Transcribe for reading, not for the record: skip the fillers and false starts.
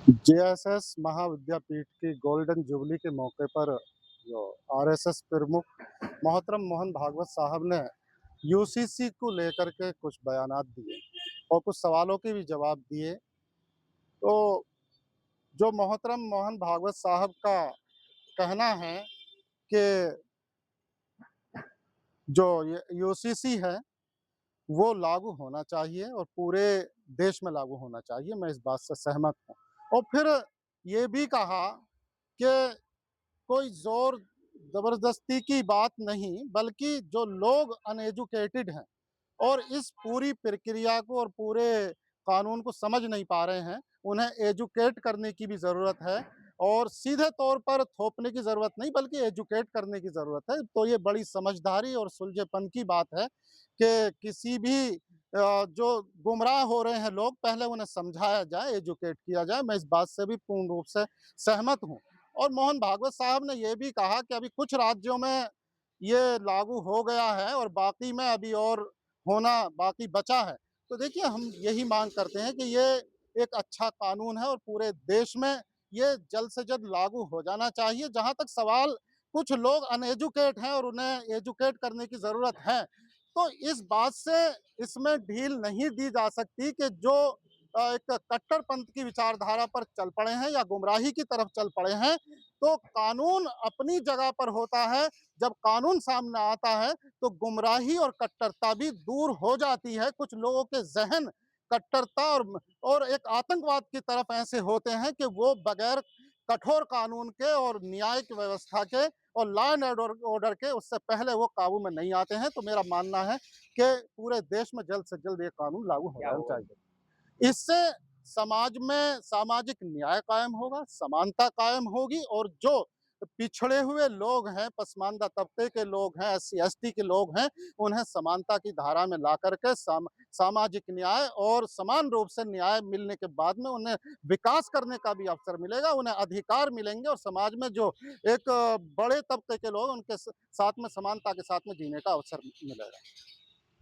JSS महाविद्यापीठ की golden jubilee के मौके पर जो आरएसएस प्रमुख मोहतरम मोहन भागवत साहब ने यूसीसी को लेकर के कुछ बयानात दिए और कुछ सवालों के भी जवाब दिए। तो जो मोहतरम मोहन भागवत साहब का कहना है कि जो ये यूसीसी है वो लागू होना चाहिए और पूरे देश में लागू होना चाहिए, मैं इस बात से सहमत हूँ। और फिर ये भी कहा कि कोई ज़ोर ज़बरदस्ती की बात नहीं, बल्कि जो लोग अनएजुकेटेड हैं और इस पूरी प्रक्रिया को और पूरे कानून को समझ नहीं पा रहे हैं, उन्हें एजुकेट करने की भी ज़रूरत है और सीधे तौर पर थोपने की ज़रूरत नहीं, बल्कि एजुकेट करने की ज़रूरत है। तो ये बड़ी समझदारी और सुलझेपन की बात है कि किसी भी जो गुमराह हो रहे हैं लोग, पहले उन्हें समझाया जाए, एजुकेट किया जाए। मैं इस बात से भी पूर्ण रूप से सहमत हूँ। और मोहन भागवत साहब ने ये भी कहा कि अभी कुछ राज्यों में ये लागू हो गया है और बाकी में अभी और होना बाकी बचा है। तो देखिए, हम यही मांग करते हैं कि ये एक अच्छा कानून है और पूरे देश में ये जल्द से जल्द लागू हो जाना चाहिए। जहाँ तक सवाल, कुछ लोग अनएजुकेट हैं और उन्हें एजुकेट करने की ज़रूरत है, तो इस बात से इसमें ढील नहीं दी जा सकती कि जो एक कट्टरपंथ की विचारधारा पर चल पड़े हैं या गुमराही की तरफ चल पड़े हैं, तो कानून अपनी जगह पर होता है। जब कानून सामने आता है तो गुमराही और कट्टरता भी दूर हो जाती है। कुछ लोगों के ज़हन कट्टरता और एक आतंकवाद की तरफ ऐसे होते हैं कि वो बगैर कठोर कानून के और न्यायिक व्यवस्था के और लॉ एंड ऑर्डर के उससे पहले वो काबू में नहीं आते हैं। तो मेरा मानना है कि पूरे देश में जल्द से जल्द ये कानून लागू हो क्या जाना हुआ? चाहिए। इससे समाज में सामाजिक न्याय कायम होगा, समानता कायम होगी और जो पिछड़े हुए लोग हैं, पसमानदा तबके के लोग हैं, एससी-एसटी के लोग हैं, उन्हें समानता की धारा में ला करके सामाजिक न्याय और समान रूप से न्याय मिलने के बाद में उन्हें विकास करने का भी अवसर मिलेगा, उन्हें अधिकार मिलेंगे और समाज में जो एक बड़े तबके के लोग, उनके साथ में समानता के साथ में जीने का अवसर मिलेगा।